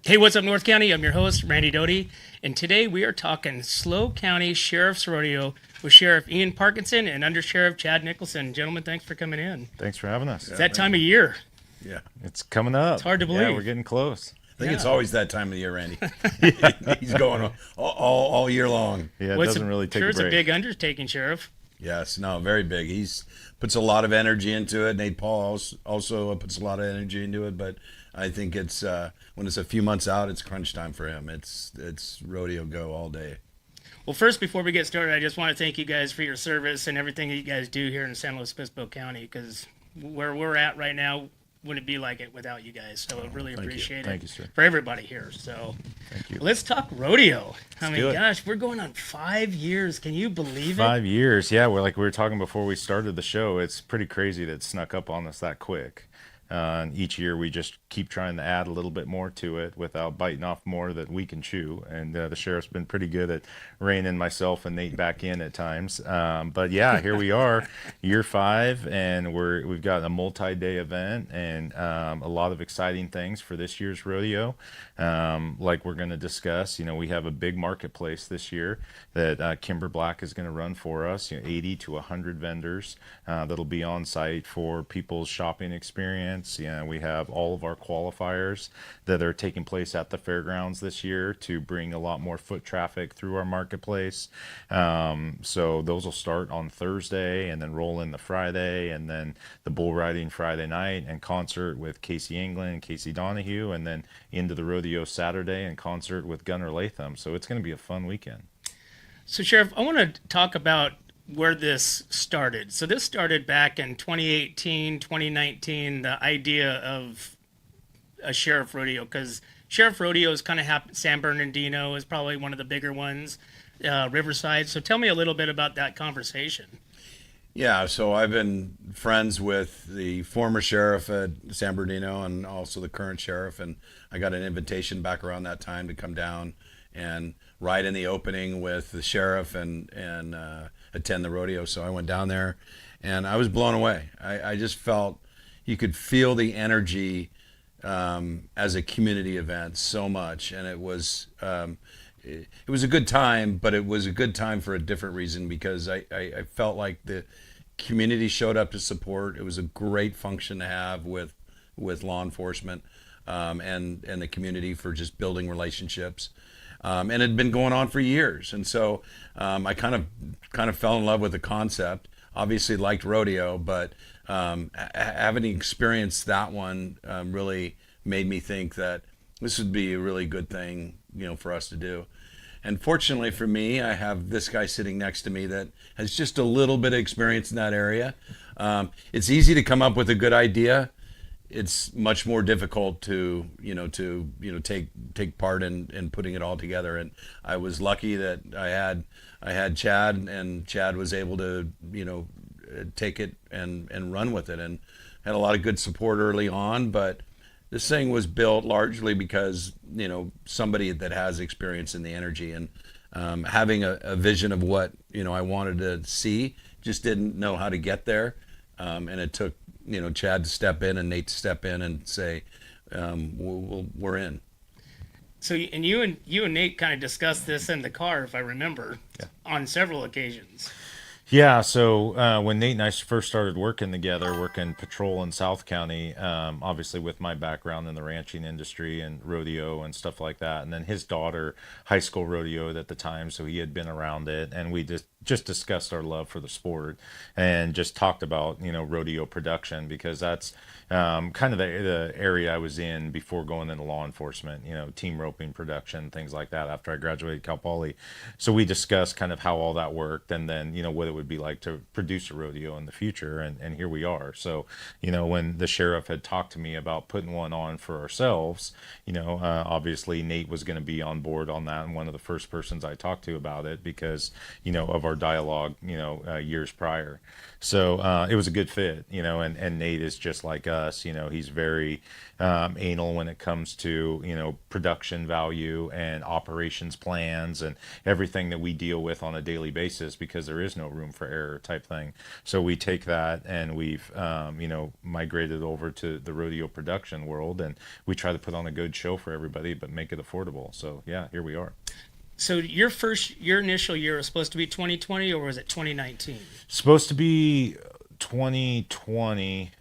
Hey, what's up, North County? I'm your host, Randy Doty, and today we are talking SLO County Sheriff's Rodeo with Sheriff Ian Parkinson and Undersheriff Chad Nicholson. Gentlemen, thanks for coming in. Thanks for having us. It's that time of year. Yeah. It's coming up. It's hard to Yeah, believe. we're getting close. I think it's Yeah. always that time of the year, Randy. He's going all year long. Yeah, it Well, doesn't really take sure a it's a break. big undertaking, Sheriff. Yes, no, very big. He's puts a lot of energy into it. Nate Paul also puts a lot of energy into it. But I think it's when it's a few months out, it's crunch time for him. It's rodeo go all day. Well, first, before we get started, I just want to thank you guys for your service and everything that you guys do here in San Luis Obispo County, because where we're at right now wouldn't be like it without you guys. So I really thank you. appreciate it Thank you, sir. for everybody here. So Thank you. let's talk rodeo. I mean, do it. gosh, we're going on 5 years. Can you believe it? 5 years. Yeah, we're like we were talking before we started the show. It's pretty crazy that it snuck up on us that quick. And each year we just keep trying to add a little bit more to it without biting off more that we can chew. And the sheriff's been pretty good at reining myself and Nate back in at times. But yeah, here we are, year 5, and we've got a multi-day event and a lot of exciting things for this year's rodeo. Like we're going to discuss, we have a big marketplace this year that Kimber Black is going to run for us. 80 to 100 vendors that'll be on site for people's shopping experience. We have all of our qualifiers that are taking place at the fairgrounds this year to bring a lot more foot traffic through our marketplace. So those will start on Thursday and then roll into Friday, and then the bull riding Friday night and concert with Casey England and Casey Donahew, and then into the rodeo Saturday and concert with Gunnar Latham. So it's going to be a fun weekend. So, Sheriff, I want to talk about where this started. So this started back in 2018, 2019, the idea of a sheriff rodeo, because sheriff rodeo is kind of San Bernardino is probably one of the bigger ones, Riverside. So tell me a little bit about that conversation. Yeah, so I've been friends with the former sheriff at San Bernardino and also the current sheriff, and I got an invitation back around that time to come down and ride in the opening with the sheriff and attend the rodeo. So I went down there and I was blown away. I just felt you could feel the energy as a community event so much, and it was a good time, but it was a good time for a different reason, because I felt like the community showed up to support. It was a great function to have with law enforcement and the community for just building relationships. And it had been going on for years, and so I kind of fell in love with the concept. Obviously, liked rodeo, but having experienced that one really made me think that this would be a really good thing, for us to do. And fortunately for me, I have this guy sitting next to me that has just a little bit of experience in that area. It's easy to come up with a good idea. It's much more difficult to take part in putting it all together. And I was lucky that I had Chad, and Chad was able to take it and run with it, and had a lot of good support early on. But this thing was built largely because somebody that has experience in the energy, and having a vision of what I wanted to see, just didn't know how to get there, and it took Chad to step in and Nate to step in and say, we're in. So, and you and Nate kind of discussed this in the car, if I remember, on several occasions. Yeah, so when Nate and I first started working together, working patrol in South County, obviously with my background in the ranching industry and rodeo and stuff like that, and then his daughter high school rodeoed at the time, so he had been around it, and we just discussed our love for the sport and just talked about rodeo production, because that's kind of the area I was in before going into law enforcement, team roping production, things like that, after I graduated Cal Poly. So we discussed kind of how all that worked, and then what it would be like to produce a rodeo in the future, and here we are. So when the sheriff had talked to me about putting one on for ourselves, obviously Nate was going to be on board on that, and one of the first persons I talked to about it, because of our dialogue years prior. So it was a good fit, and Nate is just like us. He's very anal when it comes to production value and operations plans and everything that we deal with on a daily basis, because there is no room room for error type thing. So we take that and we've, migrated over to the rodeo production world, and we try to put on a good show for everybody, but make it affordable. So yeah, here we are. So your initial year was supposed to be 2020, or was it 2019? Supposed to be 2020.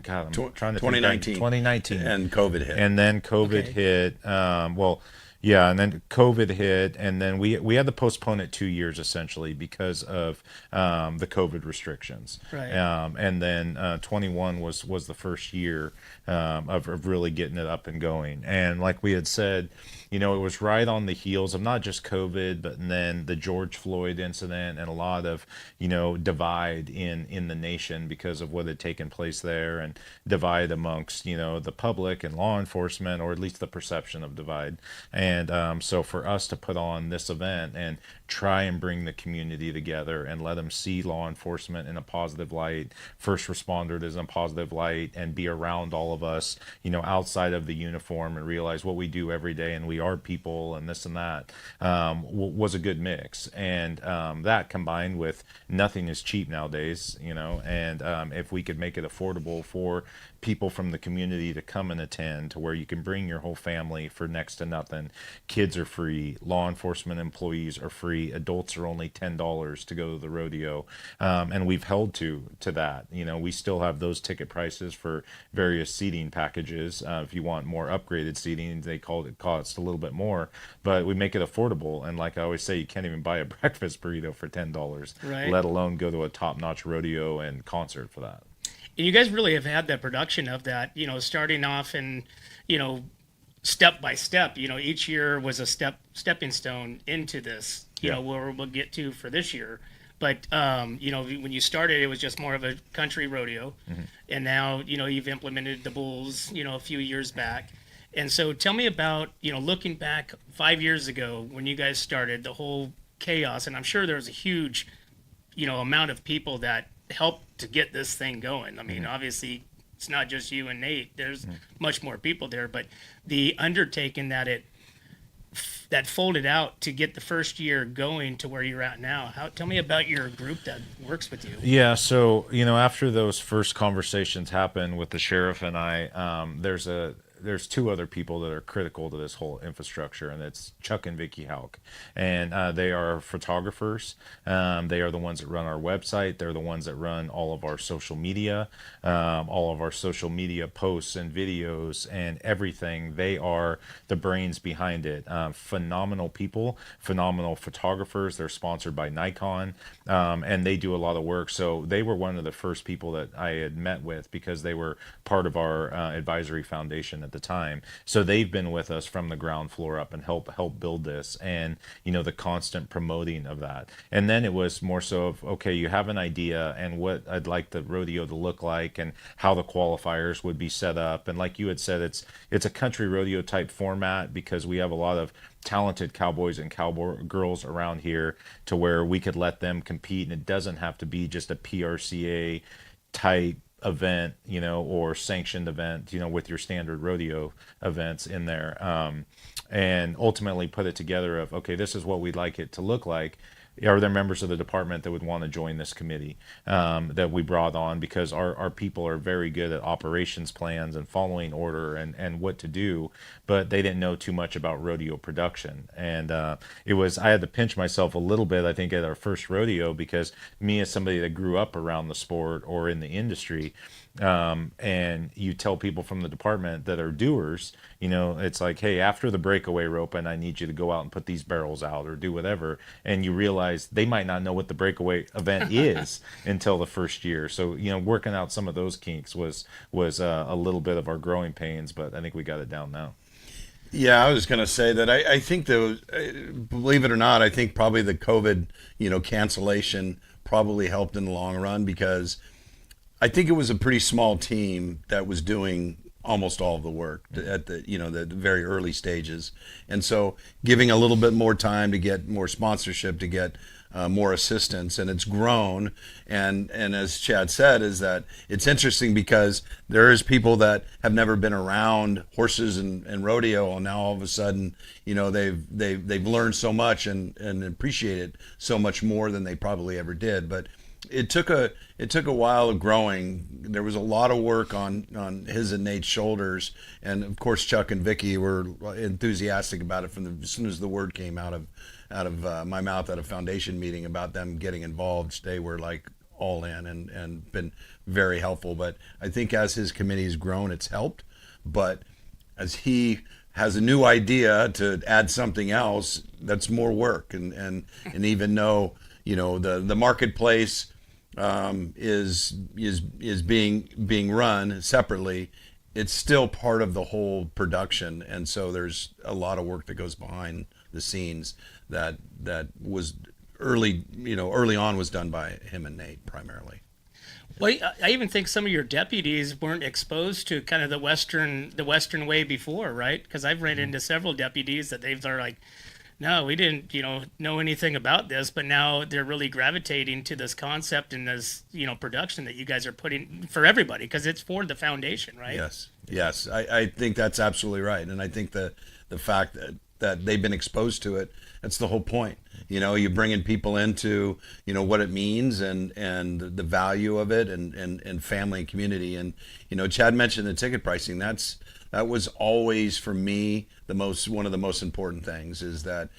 God, I'm trying to think back. 2019. 2019. And COVID hit. And then COVID Okay. hit. And then COVID hit, and then we had to postpone it 2 years essentially because of the COVID restrictions. Right. And then 21 was the first year of really getting it up and going. And like we had said, it was right on the heels of not just COVID, but then the George Floyd incident and a lot of, divide in the nation because of what had taken place there, and divide amongst, the public and law enforcement, or at least the perception of divide. And so for us to put on this event and try and bring the community together and let them see law enforcement in a positive light, first responders in a positive light, and be around all of us, outside of the uniform, and realize what we do every day and we are people and this and that, was a good mix. And that combined with nothing is cheap nowadays, and if we could make it affordable for people from the community to come and attend, to where you can bring your whole family for next to nothing. Kids are free, law enforcement employees are free, adults are only $10 to go to the rodeo, and we've held to that. We still have those ticket prices for various seating packages. If you want more upgraded seating, they cost a little bit more, but we make it affordable. And like I always say, you can't even buy a breakfast burrito for $10, Right. let alone go to a top-notch rodeo and concert for that. And you guys really have had that production of that, starting off and, step by step. Each year was a stepping stone into this, Yeah. where we'll get to for this year. But, when you started, it was just more of a country rodeo. Mm-hmm. And now, you've implemented the bulls, a few years back. And so tell me about, looking back 5 years ago when you guys started, the whole chaos. And I'm sure there was a huge, amount of people that helped to get this thing going. I mean, obviously, it's not just you and Nate. There's much more people there. But the undertaking that folded out to get the first year going to where you're at now. Tell me about your group that works with you. Yeah, so after those first conversations happen with the sheriff and I, there's two other people that are critical to this whole infrastructure, and it's Chuck and Vicky Hauk. And they are photographers. They are the ones that run our website. They're the ones that run all of our social media posts and videos and everything. They are the brains behind it. Phenomenal people, phenomenal photographers. They're sponsored by Nikon, and they do a lot of work. So they were one of the first people that I had met with, because they were part of our advisory foundation at the time. So they've been with us from the ground floor up and help build this, and the constant promoting of that. And then it was more so of, okay, you have an idea and what I'd like the rodeo to look like and how the qualifiers would be set up. And like you had said, it's a country rodeo type format, because we have a lot of talented cowboys and cowboy girls around here, to where we could let them compete, and it doesn't have to be just a PRCA type event, or sanctioned event, with your standard rodeo events in there, and ultimately put it together of, okay, this is what we'd like it to look like. Are there members of the department that would want to join this committee that we brought on? Because our people are very good at operations plans and following order and what to do, but they didn't know too much about rodeo production. And I had to pinch myself a little bit, I think, at our first rodeo, because me, as somebody that grew up around the sport or in the industry, and you tell people from the department that are doers, it's like, hey, after the breakaway rope, and I need you to go out and put these barrels out or do whatever. And you realize they might not know what the breakaway event is until the first year. So, working out some of those kinks was a little bit of our growing pains, but I think we got it down now. Yeah, I was going to say that I think believe it or not, I think probably the COVID, cancellation probably helped in the long run, because I think it was a pretty small team that was doing almost all of the work at the very early stages. And so giving a little bit more time to get more sponsorship, to get more assistance, and it's grown. And as Chad said, is that it's interesting because there is people that have never been around horses and rodeo, and now all of a sudden, they've learned so much and appreciate it so much more than they probably ever did. But it took a while of growing. There was a lot of work on his and Nate's shoulders, and of course Chuck and Vicky were enthusiastic about it as soon as the word came out of my mouth at a foundation meeting about them getting involved. They were like all in and been very helpful. But I think as his committee has grown, it's helped. But as he has a new idea to add something else, that's more work. And even though the marketplace is being run separately, it's still part of the whole production. And so there's a lot of work that goes behind the scenes that was early on was done by him and Nate primarily. Well, I even think some of your deputies weren't exposed to kind of the Western way before, right? Because I've ran into several deputies that are like, no, we didn't, know anything about this, but now they're really gravitating to this concept and this, production that you guys are putting for everybody, because it's for the foundation, right? Yes. I think that's absolutely right, and I think the fact that they've been exposed to it, that's the whole point. You're bringing people into, what it means and the value of it and family and community. And, Chad mentioned the ticket pricing. That was always for me one of the most important things, is that,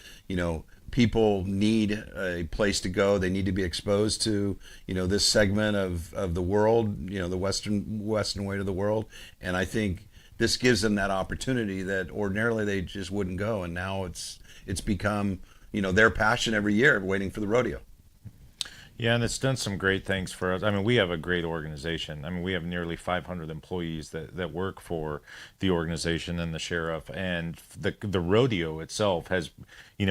people need a place to go. They need to be exposed to, this segment of the world, the Western way to the world. And I think this gives them that opportunity that ordinarily they just wouldn't go. And now it's become, their passion every year, waiting for the rodeo. Yeah, and it's done some great things for us. I mean, we have a great organization. I mean, we have nearly 500 employees that work for the organization and the sheriff, and the rodeo itself has,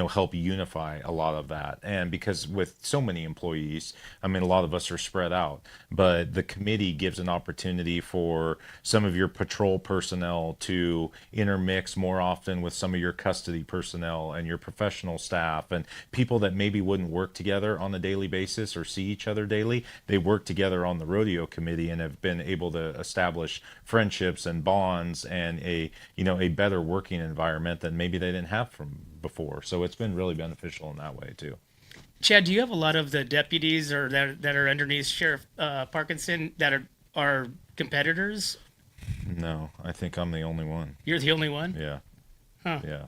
helped unify a lot of that. And because with so many employees, I mean, a lot of us are spread out, but the committee gives an opportunity for some of your patrol personnel to intermix more often with some of your custody personnel and your professional staff, and people that maybe wouldn't work together on a daily basis or see each other daily. They work together on the rodeo committee and have been able to establish friendships and bonds and a better working environment than maybe they didn't have from before. So it's been really beneficial in that way too. Chad, do you have a lot of the deputies or that are underneath Sheriff Parkinson that are competitors? No, I think I'm the only one. You're the only one? Yeah. Huh. Yeah.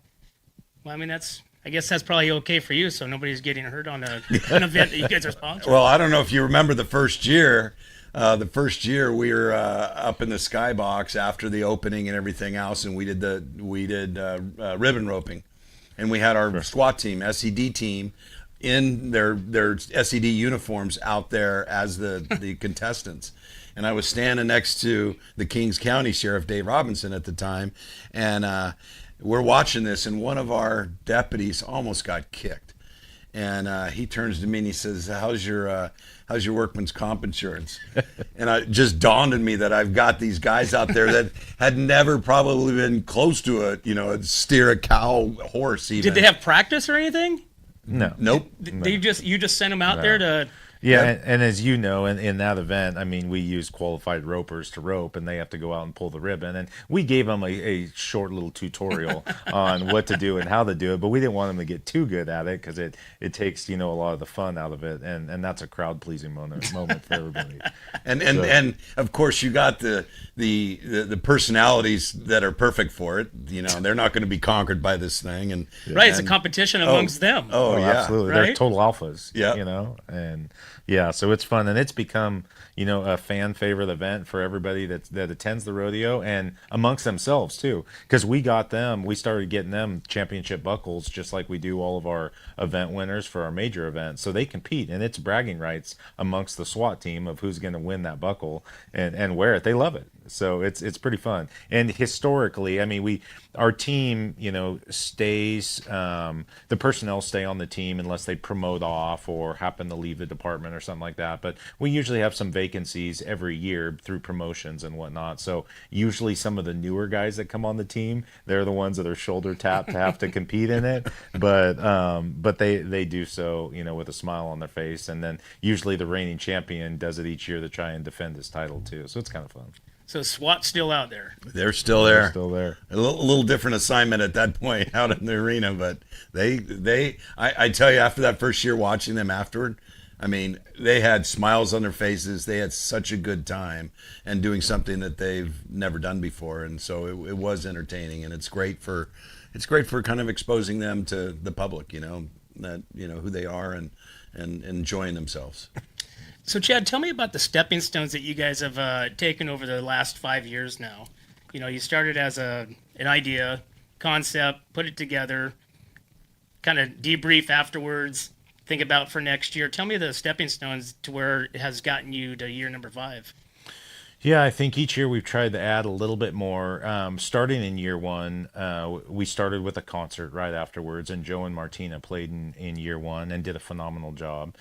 Well, I mean, I guess that's probably okay for you, so nobody's getting hurt on an event that you guys are sponsoring. Well, I don't know if you remember the first year. The first year we were up in the skybox after the opening and everything else, and we did ribbon roping, and we had our SWAT team, SED team, in their SED uniforms out there as the contestants. And I was standing next to the Kings County Sheriff Dave Robinson at the time, and we're watching this, and one of our deputies almost got kicked. And he turns to me and he says, how's your workman's comp insurance? And it just dawned on me that I've got these guys out there that had never probably been close to steer a cow horse even. Did they have practice or anything? No. Nope. You just sent them out there to... Yeah, and as you know, in that event, I mean, we use qualified ropers to rope, and they have to go out and pull the ribbon. And we gave them a short little tutorial on what to do and how to do it, but we didn't want them to get too good at it because it takes a lot of the fun out of it, and that's a crowd pleasing moment for everybody. And of course, you got the personalities that are perfect for it. They're not going to be conquered by this thing, and right, it's a competition amongst them. Oh yeah, absolutely, right? They're total alphas. Yeah, and. Yeah, so it's fun, and it's become, a fan favorite event for everybody that attends the rodeo and amongst themselves too. Because we started getting them championship buckles just like we do all of our event winners for our major events. So they compete, and it's bragging rights amongst the SWAT team of who's going to win that buckle and wear it. They love it. So it's pretty fun. And historically, I mean, our team, stays. The personnel stay on the team unless they promote off or happen to leave the department or something like that. But we usually have some vacancies every year through promotions and whatnot. So usually some of the newer guys that come on the team, they're the ones that are shoulder tapped to have to compete in it. But they do so, with a smile on their face. And then usually the reigning champion does it each year to try and defend his title too. So it's kind of fun. So SWAT's still out there. They're still there. They're still there. A little different assignment at that point out in the arena, but I tell you, after that first year watching them afterward, I mean, they had smiles on their faces. They had such a good time and doing something that they've never done before, and so it was entertaining, and it's great for kind of exposing them to the public, that who they are and enjoying themselves. So, Chad, tell me about the stepping stones that you guys have taken over the last 5 years now. You started as an idea, concept, put it together, kind of debrief afterwards, think about for next year. Tell me the stepping stones to where it has gotten you to year number 5. Yeah, I think each year we've tried to add a little bit more. Starting in year 1, we started with a concert right afterwards, and Joe and Martina played in year 1 and did a phenomenal job.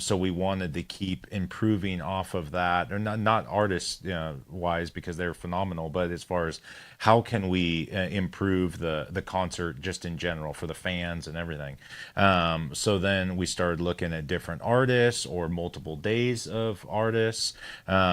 So we wanted to keep improving off of that, or not artist wise because they're phenomenal, but as far as how can we improve the concert just in general for the fans and everything. So then we started looking at different artists or multiple days of artists.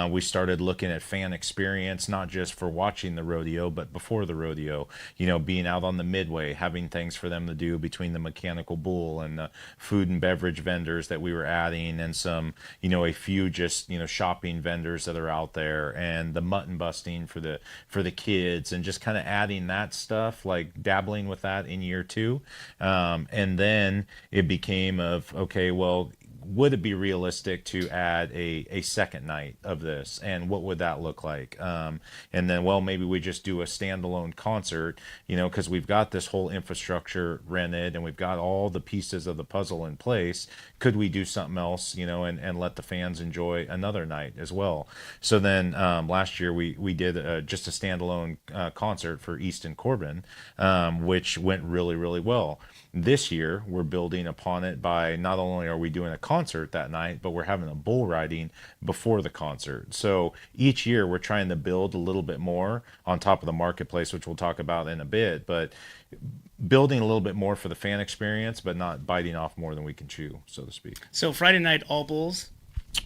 We started looking at fan experience, not just for watching the rodeo, but before the rodeo, being out on the midway, having things for them to do between the mechanical bull and the food and beverage vendors that we were adding, and some, a few just, shopping vendors that are out there, and the mutton busting for the kids, and just kind of adding that stuff, like dabbling with that in year 2. And then it became okay, well, would it be realistic to add a second night of this, and what would that look like? And then, well, maybe we just do a standalone concert, because we've got this whole infrastructure rented and we've got all the pieces of the puzzle in place. Could we do something else, and let the fans enjoy another night as well? So then last year we did just a standalone concert for Easton Corbin, which went really, really well. This year we're building upon it by not only are we doing a concert that night, but we're having a bull riding before the concert. So each year we're trying to build a little bit more on top of the marketplace, which we'll talk about in a bit, but building a little bit more for the fan experience, but not biting off more than we can chew, so to speak. So Friday night, all bulls?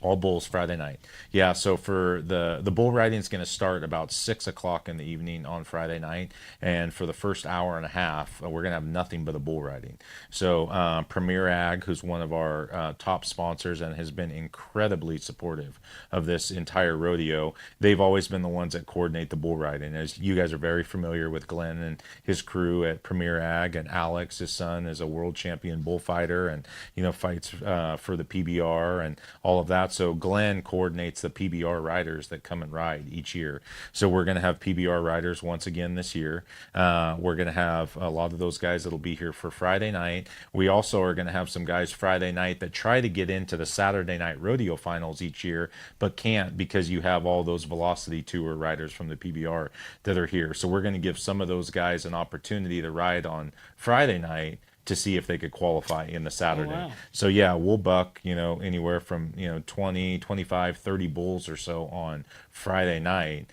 All bulls Friday night. Yeah, so for the bull riding is going to start about 6 o'clock in the evening on Friday night, and for the first hour and a half, we're going to have nothing but a bull riding. So Premier Ag, who's one of our top sponsors and has been incredibly supportive of this entire rodeo, they've always been the ones that coordinate the bull riding. As you guys are very familiar with Glenn and his crew at Premier Ag, and Alex, his son, is a world champion bullfighter and fights for the PBR and all of that. So Glenn coordinates the PBR riders that come and ride each year. So we're going to have PBR riders once again this year. We're going to have a lot of those guys that'll be here for Friday night. We also are going to have some guys Friday night that try to get into the Saturday night rodeo finals each year, but can't because you have all those Velocity Tour riders from the PBR that are here. So we're going to give some of those guys an opportunity to ride on Friday night to see if they could qualify in the Saturday. Oh, wow. So yeah, we'll buck, anywhere from, 20, 25, 30 bulls or so on Friday night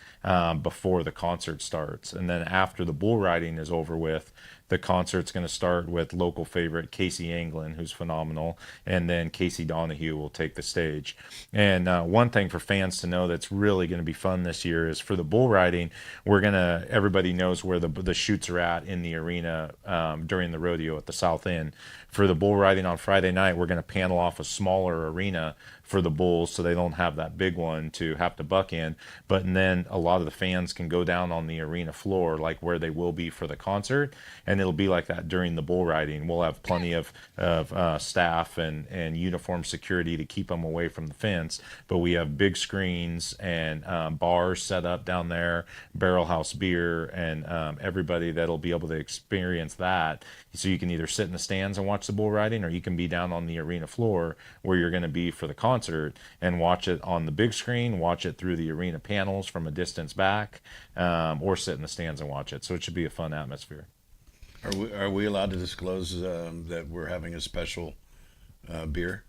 before the concert starts. And then after the bull riding is over with, the concert's going to start with local favorite Casey Anglin, who's phenomenal, and then Casey Donahew will take the stage. And one thing for fans to know that's really going to be fun this year is for the bull riding, everybody knows where the chutes are at in the arena during the rodeo at the south end. For the bull riding on Friday night, we're going to panel off a smaller arena for the bulls so they don't have that big one to have to buck in. But then a lot of the fans can go down on the arena floor, like where they will be for the concert, and it'll be like that during the bull riding. We'll have plenty of staff and uniform security to keep them away from the fence, but we have big screens and bars set up down there, barrel house beer, and everybody that'll be able to experience that. So you can either sit in the stands and watch the bull riding, or you can be down on the arena floor where you're going to be for the concert and watch it on the big screen, watch it through the arena panels from a distance back, or sit in the stands and watch it. So it should be a fun atmosphere. Are we allowed to disclose that we're having a special beer?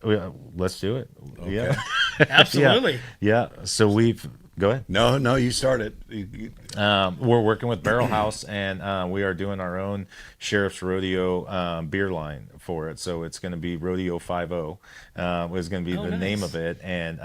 Let's do it. Okay. Yeah. Absolutely. Yeah. So go ahead. No, you start it. We're working with Barrel House, and we are doing our own Sheriff's Rodeo beer line for it. So it's going to be Rodeo 5-0 is going to be the name of it. And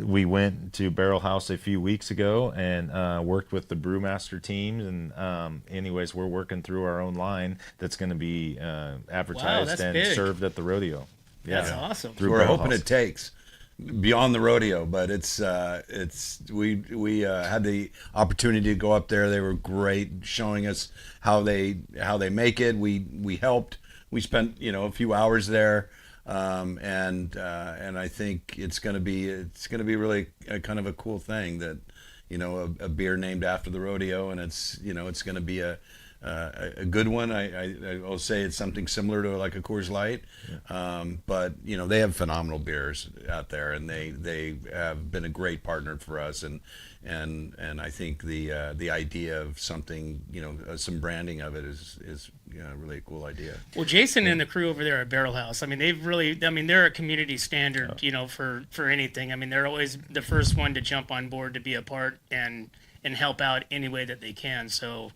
we went to Barrel House a few weeks ago and worked with the brewmaster teams. And anyways, we're working through our own line that's going to be advertised and big. served at the rodeo. Yeah. That's awesome. Through We're Barrel hoping House. it takes beyond the rodeo, but we had the opportunity to go up there. They were great, showing us how they make it. We helped. We spent a few hours there, and I think it's gonna be really a kind of a cool thing that a beer named after the rodeo, and it's gonna be a good one. I will say it's something similar to like a Coors Light, but they have phenomenal beers out there, and they have been a great partner for us, and I think the idea of something, some branding of it is really a cool idea. Well, Jason and the crew over there at Barrel House, they're a community standard, for anything. I mean, they're always the first one to jump on board to be a part and help out any way that they can. So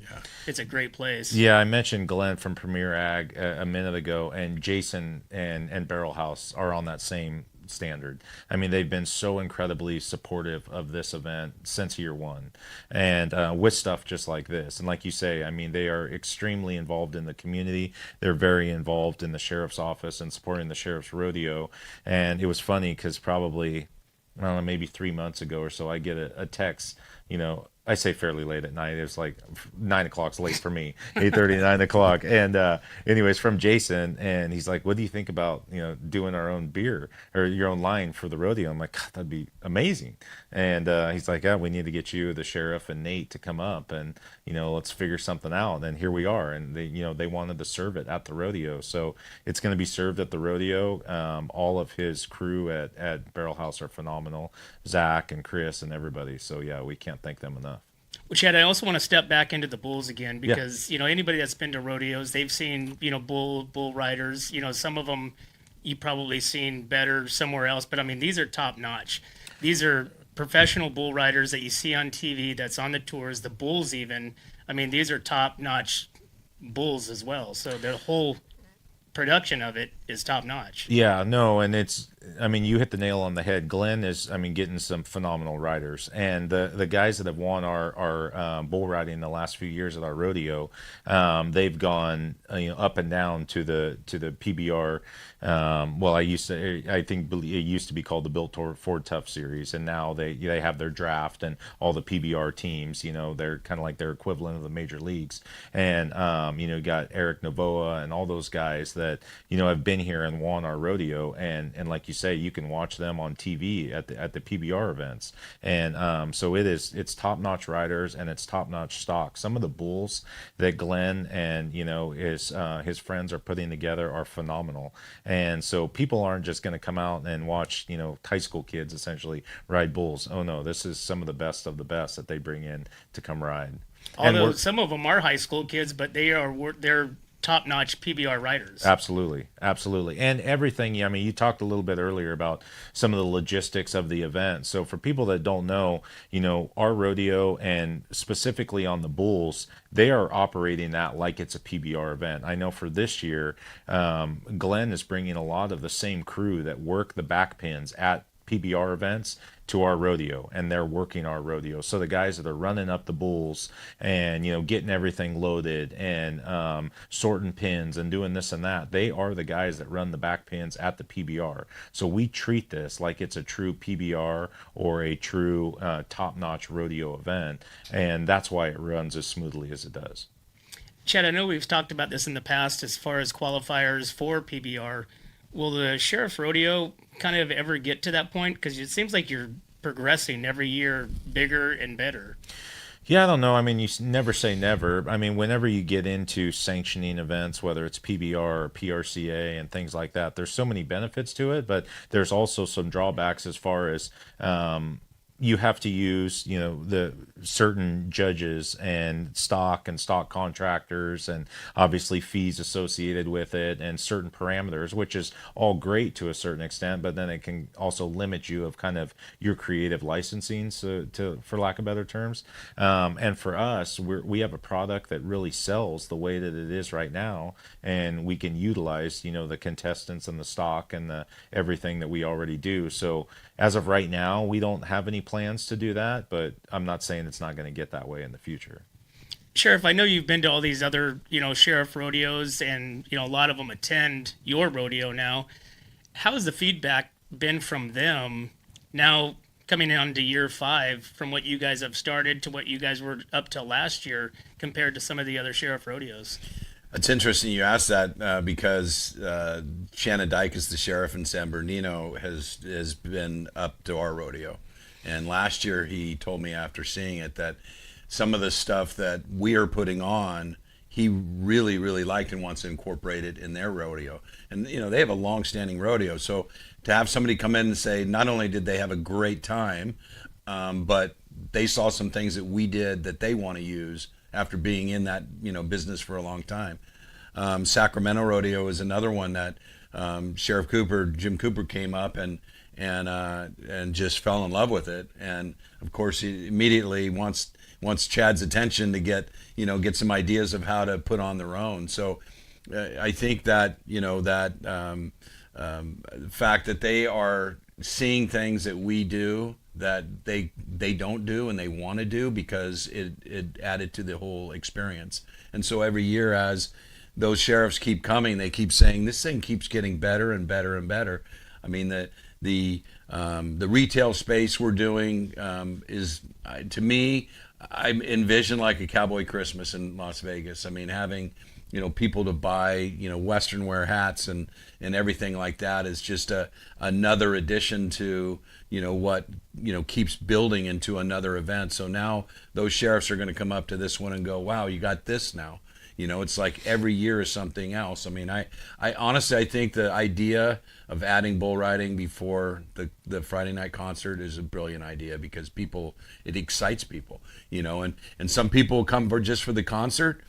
it's a great place. Yeah, I mentioned Glenn from Premier Ag a minute ago, and Jason and Barrel House are on that same standard. I mean, they've been so incredibly supportive of this event since year one, and with stuff just like this. And like you say, I mean, they are extremely involved in the community. They're very involved in the sheriff's office and supporting the sheriff's rodeo. And it was funny because probably, I don't know, maybe 3 months ago or so, I get a text, I say fairly late at night. It was like 9 o'clock's late for me, 8:30, 9 o'clock. And anyways, from Jason, and he's like, "What do you think about doing our own beer or your own line for the rodeo?" I'm like, "God, that'd be amazing." And he's like, "Yeah, we need to get you, the sheriff, and Nate to come up, and let's figure something out." And here we are. And they wanted to serve it at the rodeo, so it's going to be served at the rodeo. All of his crew at Barrel House are phenomenal, Zach and Chris and everybody. So yeah, we can't thank them enough. Well, Chad, I also want to step back into the bulls again because anybody that's been to rodeos, they've seen bull riders. Some of them you probably seen better somewhere else, but I mean these are top notch. These are professional bull riders that you see on TV. That's on the tours. The bulls even. I mean these are top notch bulls as well. So the whole production of it is top notch. Yeah, no, and you hit the nail on the head. Glenn is, getting some phenomenal riders, and the guys that have won our bull riding the last few years at our rodeo, they've gone up and down to the PBR. I think it used to be called the Built Ford Tough Series, and now they have their draft and all the PBR teams. They're kind of like their equivalent of the major leagues, and you got Eric Novoa and all those guys that have been here and won our rodeo, and like you say, you can watch them on TV at the PBR events, and so it's top notch riders and it's top notch stock. Some of the bulls that Glenn and his friends are putting together are phenomenal, and so people aren't just going to come out and watch high school kids essentially ride bulls. Oh no, this is some of the best that they bring in to come ride. Although some of them are high school kids, but they're top-notch PBR riders. Absolutely. And everything, you talked a little bit earlier about some of the logistics of the event. So for people that don't know, our rodeo, and specifically on the bulls, they are operating that like it's a PBR event. I know for this year, Glenn is bringing a lot of the same crew that work the back pins at PBR events to our rodeo, and they're working our rodeo. So the guys that are running up the bulls and getting everything loaded and sorting pins and doing this and that, they are the guys that run the back pins at the PBR. So we treat this like it's a true PBR or a true top-notch rodeo event, and that's why it runs as smoothly as it does. Chad, I know we've talked about this in the past as far as qualifiers for PBR. Will the Sheriff Rodeo kind of ever get to that point? Because it seems like you're progressing every year bigger and better. Yeah, I don't know. I mean, never say never. I mean, whenever you get into sanctioning events, whether it's PBR or PRCA and things like that, there's so many benefits to it, but there's also some drawbacks as far as you have to use, the certain judges and stock contractors and obviously fees associated with it and certain parameters, which is all great to a certain extent, but then it can also limit you of kind of your creative licensing, for lack of better terms. And for us, we have a product that really sells the way that it is right now, and we can utilize, the contestants and the stock and the everything that we already do. So as of right now, we don't have any plans to do that, but I'm not saying it's not going to get that way in the future. Sheriff, I know you've been to all these other, sheriff rodeos, and, a lot of them attend your rodeo now. How has the feedback been from them now coming on to year 5, from what you guys have started to what you guys were up to last year compared to some of the other sheriff rodeos? It's interesting you asked that because Shannon Dyke is the sheriff in San Bernardino, has been up to our rodeo. And last year he told me after seeing it that some of the stuff that we are putting on, he really, really liked and wants to incorporate it in their rodeo. And, they have a long-standing rodeo. So to have somebody come in and say not only did they have a great time, but they saw some things that we did that they want to use after being in that, business for a long time. Sacramento Rodeo is another one that Sheriff Jim Cooper came up and just fell in love with it. And of course, he immediately wants Chad's attention to get some ideas of how to put on their own. So I think that, the fact that they are seeing things that we do that they don't do and they want to do because it added to the whole experience. And so every year as those sheriffs keep coming, they keep saying this thing keeps getting better and better and better. I mean, the retail space we're doing is, to me, I envision like a cowboy Christmas in Las Vegas. I mean, having people to buy Western wear hats and everything like that is just another addition to what keeps building into another event. So now those sheriffs are going to come up to this one and go, wow, you got this now. It's like every year is something else. I mean, I honestly, I think the idea of adding bull riding before the Friday night concert is a brilliant idea because it excites people, and some people come just for the concert.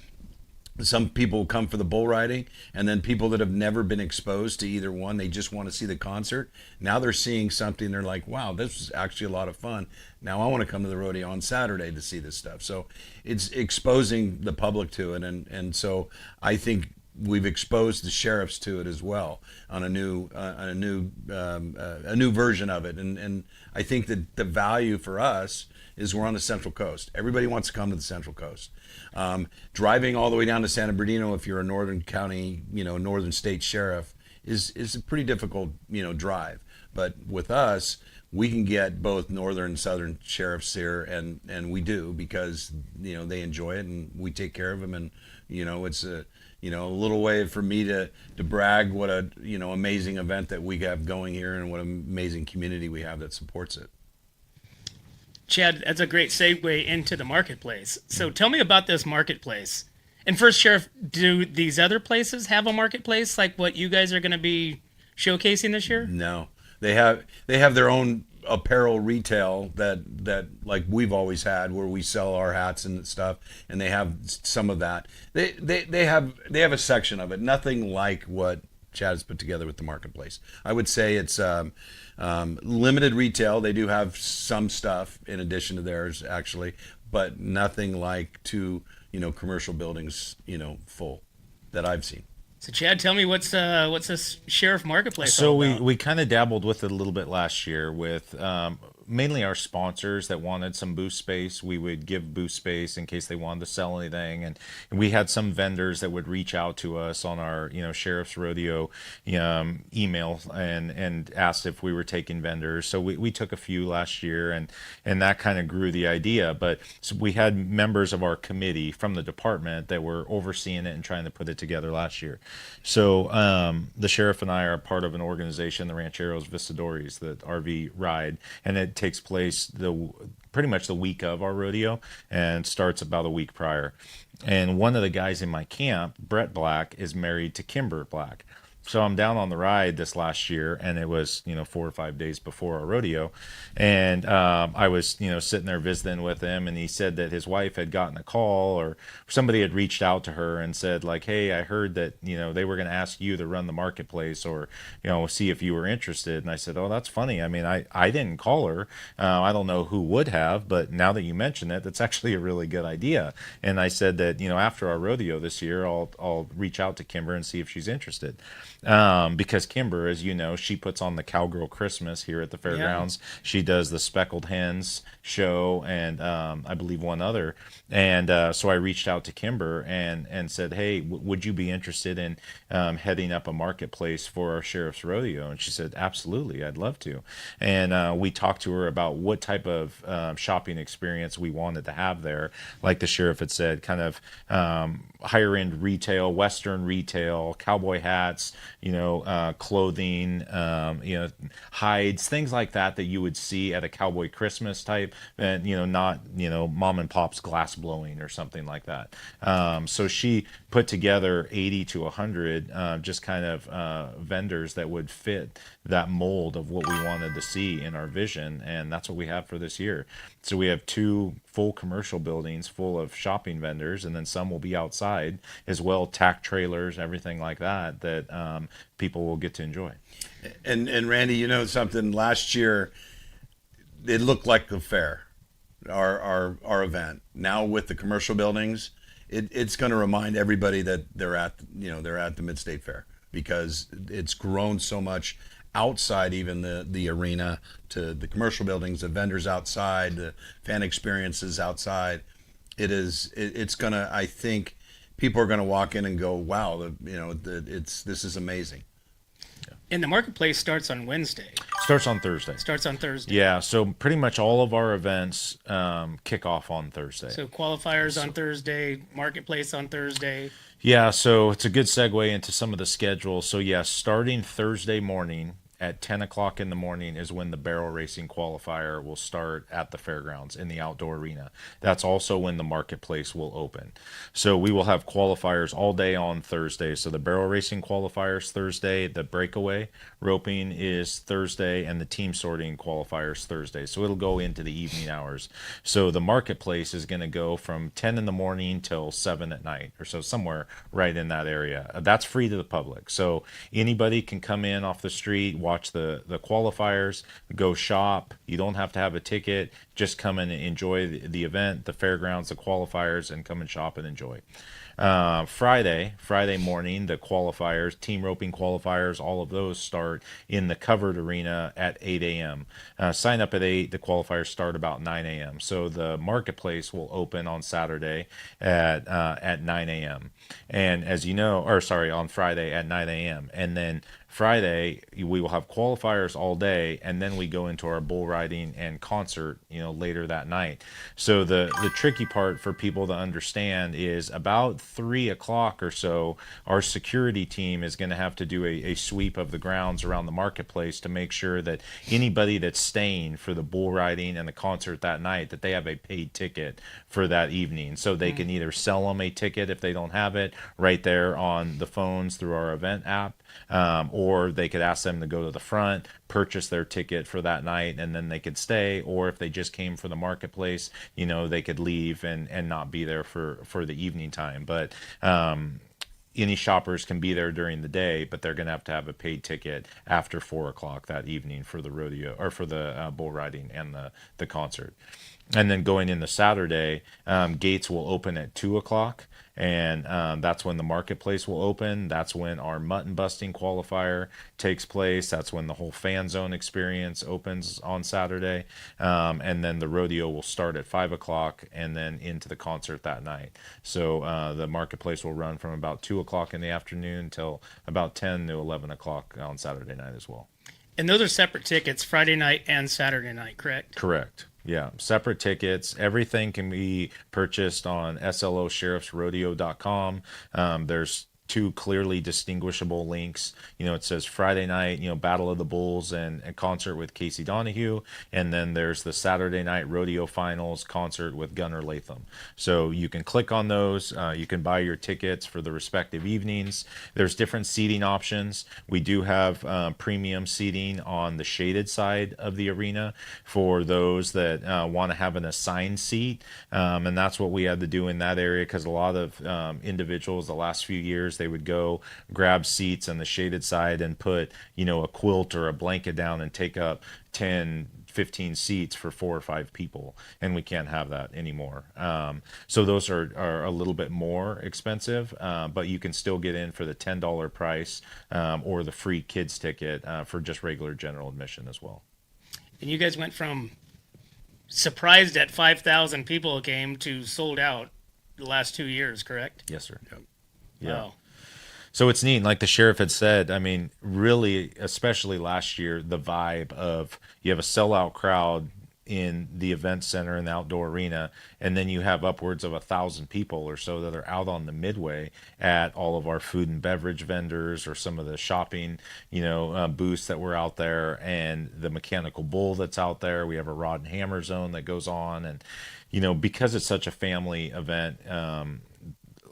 Some people come for the bull riding, and then people that have never been exposed to either one, they just want to see the concert. Now they're seeing something, they're like, wow, this was actually a lot of fun. Now I want to come to the rodeo on Saturday to see this stuff. So it's exposing the public to it, and so I think we've exposed the sheriffs to it as well on a new version of it. And I think that the value for us is we're on the Central Coast. Everybody wants to come to the Central Coast. Driving all the way down to San Bernardino, if you're a northern county, northern state sheriff, is a pretty difficult, drive. But with us, we can get both northern and southern sheriffs here, and we do because they enjoy it and we take care of them, and it's a little way for me to brag what a amazing event that we have going here and what an amazing community we have that supports it. Chad, that's a great segue into the marketplace. So tell me about this marketplace. And first, Sheriff, do these other places have a marketplace like what you guys are going to be showcasing this year? No, they have their own apparel retail that like we've always had, where we sell our hats and stuff, and they have some of that. They have a section of it, nothing like what Chad has put together with the marketplace. I would say it's limited retail. They do have some stuff in addition to theirs, actually, but nothing like two commercial buildings full that I've seen. So Chad, tell me what's this sheriff marketplace So all we, about? we kind of dabbled with it a little bit last year with mainly our sponsors that wanted some booth space. We would give booth space in case they wanted to sell anything, and we had some vendors that would reach out to us on our Sheriff's Rodeo email and asked if we were taking vendors. So we took a few last year, and that kind of grew the idea. But so we had members of our committee from the department that were overseeing it and trying to put it together last year. So the sheriff and I are part of an organization, the Rancheros Visitadores, the RV ride, and it takes place pretty much the week of our rodeo and starts about a week prior. And one of the guys in my camp, Brett Black, is married to Kimber Black. So I'm down on the ride this last year, and it was 4 or 5 days before our rodeo, and I was sitting there visiting with him, and he said that his wife had gotten a call or somebody had reached out to her and said like, hey, I heard that they were going to ask you to run the marketplace or see if you were interested. And I said, oh, that's funny. I mean, I didn't call her. I don't know who would have, but now that you mention it, that's actually a really good idea. And I said that after our rodeo this year, I'll reach out to Kimber and see if she's interested. Because Kimber, as you know, she puts on the Cowgirl Christmas here at the fairgrounds. Yeah. She does the Speckled Hens show and I believe one other. And so I reached out to Kimber and said, hey, would you be interested in heading up a marketplace for our Sheriff's Rodeo? And she said, absolutely, I'd love to. And we talked to her about what type of shopping experience we wanted to have there. Like the sheriff had said, kind of higher end retail, Western retail, cowboy hats, clothing, hides, things like that you would see at a cowboy Christmas type, and not mom and pop's glass blowing or something like that. So she put together 80 to 100 just kind of vendors that would fit that mold of what we wanted to see in our vision, and that's what we have for this year. So we have 2 full commercial buildings full of shopping vendors, and then some will be outside as well, tack trailers, everything like that people will get to enjoy. And Randy, something, last year it looked like the fair, our event. Now with the commercial buildings, it's going to remind everybody that they're at the Mid-State Fair, because it's grown so much outside even the arena to the commercial buildings, the vendors outside, the fan experiences outside. It's gonna, I think people are gonna walk in and go, wow, this is amazing. And the marketplace starts on Wednesday. Starts on Thursday. Starts on Thursday. Yeah, so pretty much all of our events kick off on Thursday. So qualifiers on Thursday, marketplace on Thursday. Yeah, so it's a good segue into some of the schedule. So yeah, starting Thursday morning at 10 o'clock in the morning is when the barrel racing qualifier will start at the fairgrounds in the outdoor arena. That's also when the marketplace will open. So we will have qualifiers all day on Thursday. So the barrel racing qualifiers Thursday, the breakaway roping is Thursday, and the team sorting qualifiers Thursday. So it'll go into the evening hours. So the marketplace is going to go from 10 in the morning till 7 at night, or so, somewhere right in that area. That's free to the public. So anybody can come in off the street, watch the qualifiers, go shop. You don't have to have a ticket. Just come in and enjoy the event, the fairgrounds, the qualifiers, and come and shop and enjoy. Friday morning, the qualifiers, team roping qualifiers, all of those start in the covered arena at 8 a.m. Sign up at 8. The qualifiers start about 9 a.m. So the marketplace will open on Saturday at 9 a.m. And as you know, or sorry, on Friday at 9 a.m. And then Friday, we will have qualifiers all day, and then we go into our bull riding and concert, later that night. So the tricky part for people to understand is about 3 o'clock or so, our security team is going to have to do a sweep of the grounds around the marketplace to make sure that anybody that's staying for the bull riding and the concert that night, that they have a paid ticket for that evening. So they can either sell them a ticket if they don't have it right there on the phones through our event app, or they could ask them to go to the front, purchase their ticket for that night, and then they could stay. Or if they just came for the marketplace, they could leave and not be there for the evening time. But any shoppers can be there during the day, but they're going to have a paid ticket after 4 o'clock that evening for the rodeo, or for the bull riding and the concert. And then going into Saturday, gates will open at 2 o'clock. and that's when the marketplace will open. That's when our mutton busting qualifier takes place. That's when the whole fan zone experience opens on Saturday, and then the rodeo will start at 5 o'clock and then into the concert that night. So the marketplace will run from about 2 o'clock in the afternoon till about 10 to 11 o'clock on Saturday night as well. And those are separate tickets, Friday night and Saturday night, correct? Correct. Yeah, separate tickets. Everything can be purchased on SLOSheriffsRodeo.com. There's two clearly distinguishable links. It says Friday night, Battle of the Bulls and a concert with Casey Donahew, and then there's the Saturday night rodeo finals concert with Gunnar Latham. So you can click on those. You can buy your tickets for the respective evenings. There's different seating options. We do have premium seating on the shaded side of the arena for those that want to have an assigned seat, and that's what we had to do in that area, because a lot of individuals the last few years, they would go grab seats on the shaded side and put, a quilt or a blanket down and take up 10, 15 seats for 4 or 5 people, and we can't have that anymore. So those are a little bit more expensive, but you can still get in for the $10 price, or the free kids ticket for just regular general admission as well. And you guys went from surprised at 5,000 people came to sold out the last 2 years, correct? Yes, sir. Yep. Yeah. Wow. So it's neat, like the sheriff had said. I mean, really, especially last year, the vibe of you have a sellout crowd in the event center and the outdoor arena, and then you have upwards of 1,000 people or so that are out on the midway at all of our food and beverage vendors, or some of the shopping, booths that were out there, and the mechanical bull that's out there. We have a rod and hammer zone that goes on, and because it's such a family event, a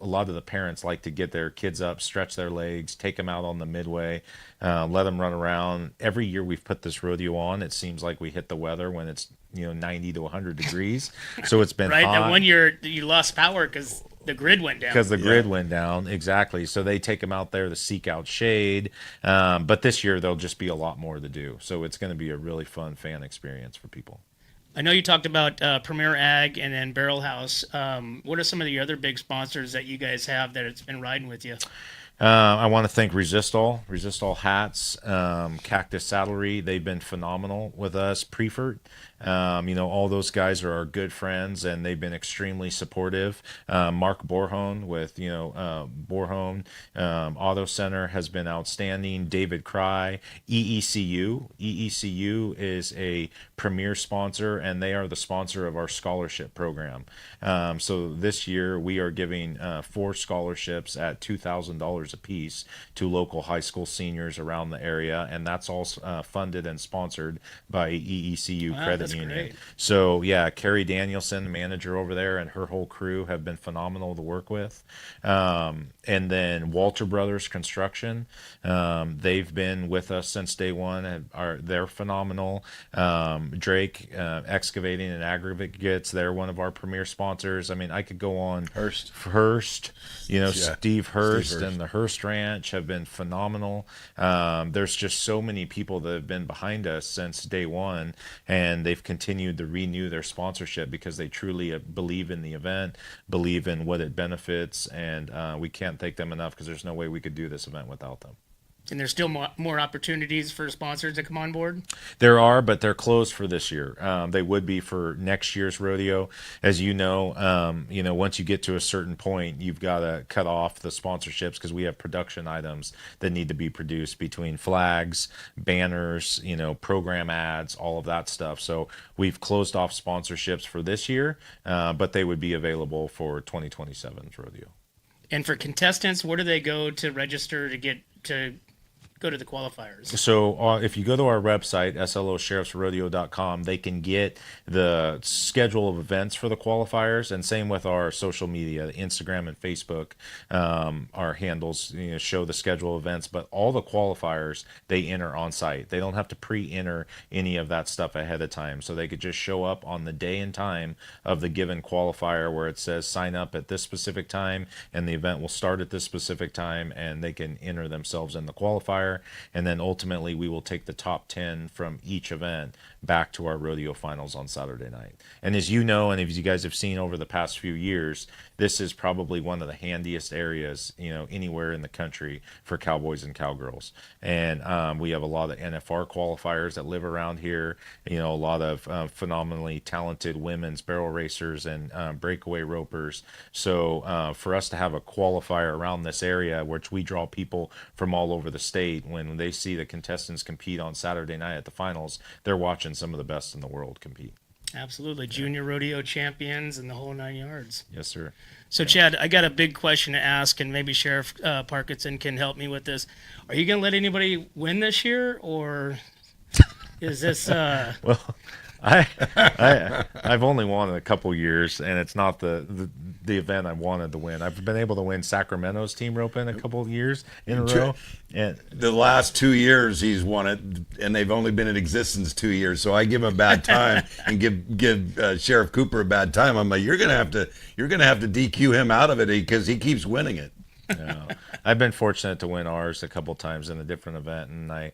lot of the parents like to get their kids up, stretch their legs, take them out on the midway, let them run around. Every year we've put this rodeo on, it seems like we hit the weather when it's 90 to 100 degrees. So it's been right. hot. That 1 year you lost power because the grid went down. Because the grid went down, exactly. So they take them out there to seek out shade. But this year there'll just be a lot more to do. So it's going to be a really fun fan experience for people. I know you talked about Premier Ag and then Barrel House. What are some of the other big sponsors that you guys have that it's been riding with you? I want to thank Resistol hats, Cactus Saddlery. They've been phenomenal with us. Prefert, all those guys are our good friends, and they've been extremely supportive. Mark Borhone with, Borhone Auto Center has been outstanding. David Cry, EECU. EECU is a premier sponsor, and they are the sponsor of our scholarship program. So this year we are giving 4 scholarships at $2,000 a piece to local high school seniors around the area, and that's all funded and sponsored by EECU Credit Union. Great. So yeah, Carrie Danielson, the manager over there, and her whole crew have been phenomenal to work with. And then Walter Brothers Construction, they've been with us since day one. They're phenomenal. Drake Excavating and Aggregates, they're one of our premier sponsors. I mean, I could go on. Hurst, Steve Hurst and the Hurst Ranch have been phenomenal. There's just so many people that have been behind us since day one, and they've continued to renew their sponsorship because they truly believe in the event, believe in what it benefits, and we can't thank them enough, because there's no way we could do this event without them. And there's still more opportunities for sponsors to come on board? There are, but they're closed for this year. They would be for next year's rodeo. As you know, once you get to a certain point, you've got to cut off the sponsorships, because we have production items that need to be produced between flags, banners, program ads, all of that stuff. So we've closed off sponsorships for this year, but they would be available for 2027's rodeo. And for contestants, where do they go to register to go to the qualifiers? So if you go to our website, SLOSheriffsRodeo.com, they can get the schedule of events for the qualifiers, and same with our social media, Instagram and Facebook. Our handles show the schedule of events, but all the qualifiers they enter on site. They don't have to pre-enter any of that stuff ahead of time, so they could just show up on the day and time of the given qualifier, where it says sign up at this specific time, and the event will start at this specific time, and they can enter themselves in the qualifier. qualifier, and then ultimately we will take the top 10 from each event back to our rodeo finals on Saturday night. And as you know, and as you guys have seen over the past few years, this is probably one of the handiest areas, anywhere in the country for cowboys and cowgirls. And we have a lot of NFR qualifiers that live around here, a lot of phenomenally talented women's barrel racers and breakaway ropers. So for us to have a qualifier around this area, which we draw people from all over the state, when they see the contestants compete on Saturday night at the finals, they're watching some of the best in the world compete. Absolutely. Junior rodeo champions and the whole 9 yards. Yes, sir. So, Chad, I got a big question to ask, and maybe Sheriff Parkinson can help me with this. Are you going to let anybody win this year, or is this... Well, I've only won in a couple years, and it's not the event I wanted to win. I've been able to win Sacramento's team roping a couple of years in a row. And the last 2 years he's won it, and they've only been in existence 2 years. So I give him a bad time and give Sheriff Cooper a bad time. I'm like, you're gonna have to DQ him out of it because he keeps winning it. I've been fortunate to win ours a couple times in a different event, and I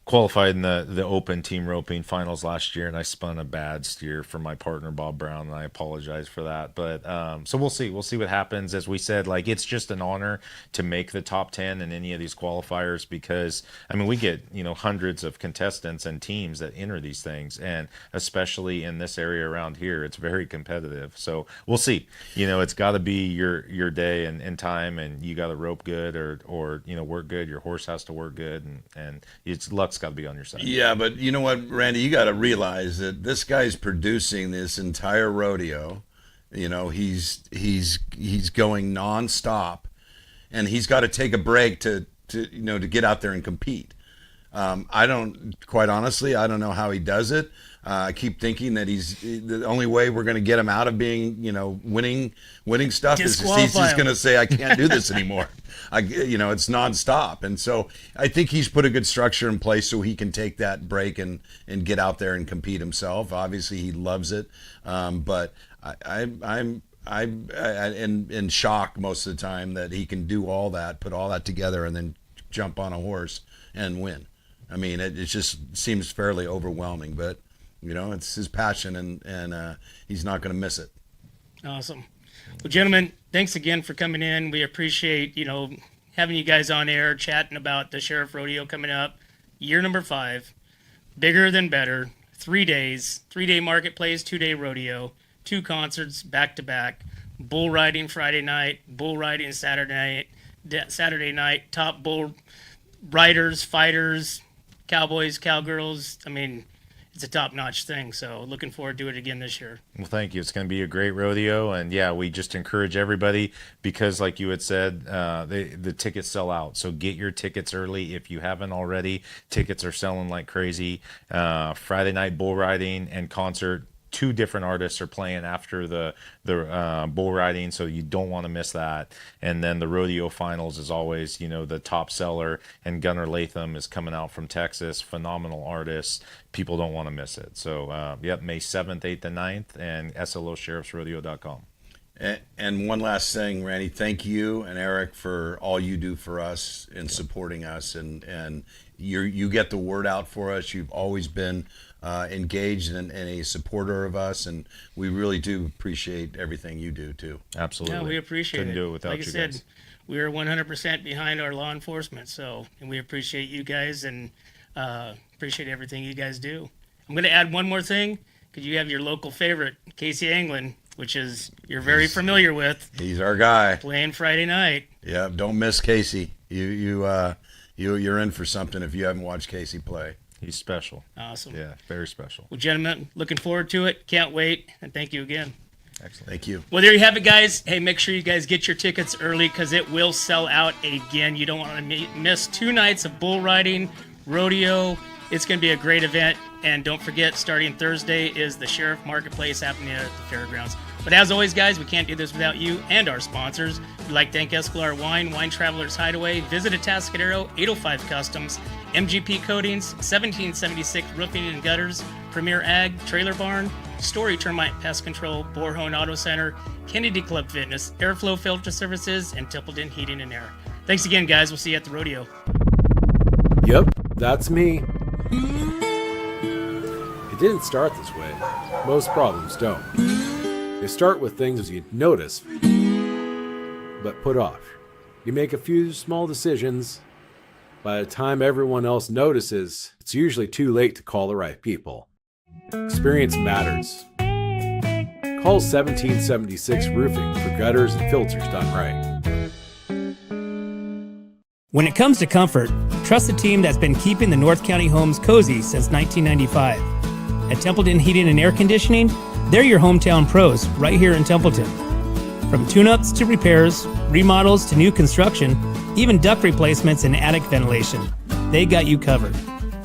qualified in the open team roping finals last year, and I spun a bad steer for my partner Bob Brown, and I apologize for that. But so we'll see what happens. As we said, it's just an honor to make the top 10 in any of these qualifiers, because we get hundreds of contestants and teams that enter these things, and especially in this area around here, it's very competitive. So we'll see. It's got to be your day and time, and you got to rope good or work good. Your horse has to work good, and it's luck's got to be on your side. Yeah, but you know what, Randy, you got to realize that this guy's producing this entire rodeo. He's going nonstop, and he's got to take a break to get out there and compete. I don't know how he does it. I keep thinking that the only way we're going to get him out of being, winning stuff is he's going to say, I can't do this anymore. It's nonstop. And so I think he's put a good structure in place so he can take that break and get out there and compete himself. Obviously he loves it. But I'm in shock most of the time that he can do all that, put all that together, and then jump on a horse and win. It just seems fairly overwhelming, but it's his passion, and he's not going to miss it. Awesome. Well, gentlemen, thanks again for coming in. We appreciate, having you guys on air chatting about the Sheriff Rodeo coming up. Year number 5, bigger than better, 3 days, 3-day marketplace, 2-day rodeo, 2 concerts back to back, bull riding Friday night, bull riding Saturday night, top bull riders, fighters, cowboys, cowgirls. It's a top-notch thing, so looking forward to it again this year. Well, thank you. It's going to be a great rodeo, and yeah, we just encourage everybody, because like you had said, the tickets sell out, so get your tickets early if you haven't already. Tickets are selling like crazy. Friday night bull riding and concert, 2 different artists are playing after the bull riding, so you don't want to miss that. And then the rodeo finals is always, the top seller, and Gunnar Latham is coming out from Texas, phenomenal artist. People don't want to miss it. So, May 7th, 8th, and 9th, and SLOsheriffsrodeo.com. And one last thing, Randy, thank you and Eric for all you do for us in supporting us, and you get the word out for us. You've always been engaged and a supporter of us, and we really do appreciate everything you do too. Absolutely. Yeah, we appreciate Couldn't it. do it without like you I said, guys. we are 100% behind our law enforcement, and we appreciate you guys, and appreciate everything you guys do. I'm going to add one more thing, because you have your local favorite, Casey Anglin, which is you're very familiar with. He's our guy. Playing Friday night. Yeah, don't miss Casey. You're in for something if you haven't watched Casey play. He's special. Awesome. Yeah, very special. Well, gentlemen, looking forward to it. Can't wait, and thank you again. Excellent. Thank you. Well, there you have it, guys. Hey, make sure you guys get your tickets early, because it will sell out again. You don't want to miss 2 nights of bull riding, rodeo. It's going to be a great event. And don't forget, starting Thursday is the Sheriff Marketplace happening at the fairgrounds. But as always, guys, we can't do this without you and our sponsors. We'd like to thank Escalar Wine, Wine Travelers Hideaway, Visit Atascadero, 805 Customs, MGP Coatings, 1776 Roofing and Gutters, Premier Ag, Trailer Barn, Story Termite Pest Control, Borhone Auto Center, Kennedy Club Fitness, Airflow Filter Services, and Templeton Heating and Air. Thanks again, guys. We'll see you at the rodeo. Yep, that's me. It didn't start this way. Most problems don't. They start with things you notice, but put off. You make a few small decisions. By the time everyone else notices, it's usually too late to call the right people. Experience matters. Call 1776 Roofing for gutters and filters done right. When it comes to comfort, trust the team that's been keeping the North County homes cozy since 1995. At Templeton Heating and Air Conditioning, they're your hometown pros right here in Templeton. From tune-ups to repairs, remodels to new construction, even duct replacements and attic ventilation, they got you covered.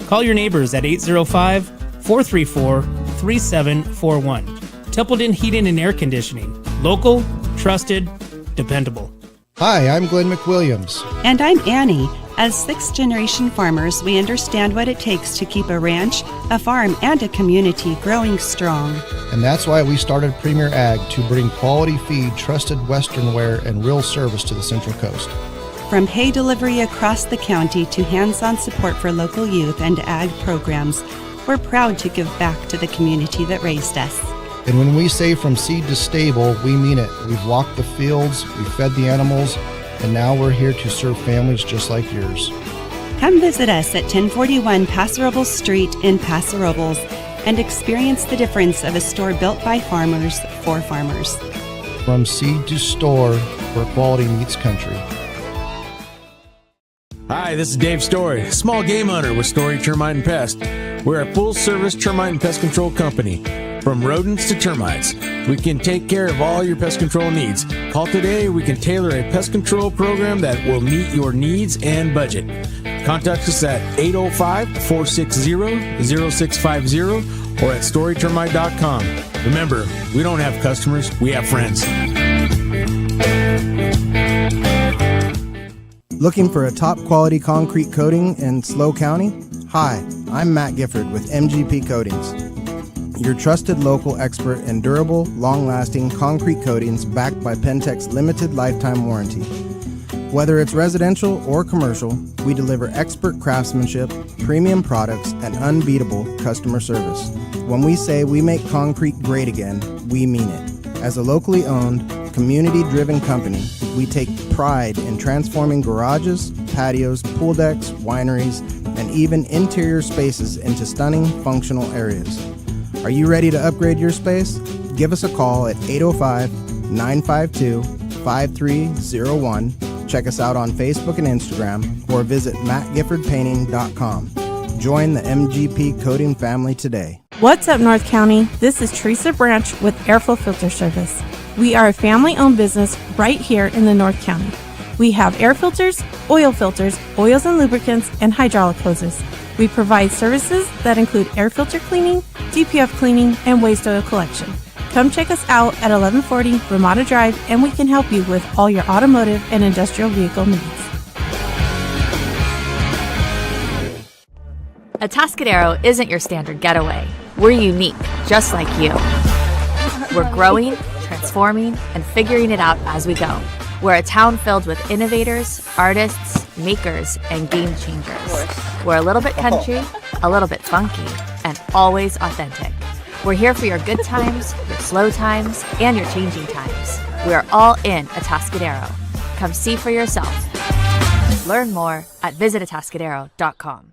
Call your neighbors at 805-434-3741. Templeton Heating and Air Conditioning. Local, trusted, dependable. Hi, I'm Glenn McWilliams. And I'm Annie. As sixth-generation farmers, we understand what it takes to keep a ranch, a farm, and a community growing strong. And that's why we started Premier Ag to bring quality feed, trusted Western wear, and real service to the Central Coast. From hay delivery across the county to hands-on support for local youth and ag programs, we're proud to give back to the community that raised us. And when we say from seed to stable, we mean it. We've walked the fields, we've fed the animals, and now we're here to serve families just like yours. Come visit us at 1041 Paso Robles Street in Paso Robles and experience the difference of a store built by farmers for farmers. From seed to store, where quality meets country. Hi, this is Dave Story, small game hunter with Story Termite and Pest. We're a full-service termite and pest control company. From rodents to termites, we can take care of all your pest control needs. Call today, we can tailor a pest control program that will meet your needs and budget. Contact us at 805-460-0650 or at storytermite.com. Remember, we don't have customers, we have friends. Looking for a top quality concrete coating in SLO County? Hi, I'm Matt Gifford with MGP Coatings, your trusted local expert in durable, long-lasting concrete coatings backed by Pentec's limited lifetime warranty. Whether it's residential or commercial, we deliver expert craftsmanship, premium products, and unbeatable customer service. When we say we make concrete great again, we mean it. As a locally owned, community-driven company, we take pride in transforming garages, patios, pool decks, wineries, and even interior spaces into stunning, functional areas. Are you ready to upgrade your space? Give us a call at 805-952-5301. Check us out on Facebook and Instagram, or visit mattgiffordpainting.com. Join the MGP Coating family today. What's up, North County? This is Teresa Branch with Airflow Filter Service. We are a family-owned business right here in the North County. We have air filters, oils and lubricants, and hydraulic hoses. We provide services that include air filter cleaning, DPF cleaning, and waste oil collection. Come check us out at 1140 Ramada Drive, and we can help you with all your automotive and industrial vehicle needs. Atascadero isn't your standard getaway. We're unique, just like you. We're growing, transforming, and figuring it out as we go. We're a town filled with innovators, artists, makers, and game changers. We're a little bit country, a little bit funky, and always authentic. We're here for your good times, your slow times, and your changing times. We are all in Atascadero. Come see for yourself. Learn more at visitatascadero.com.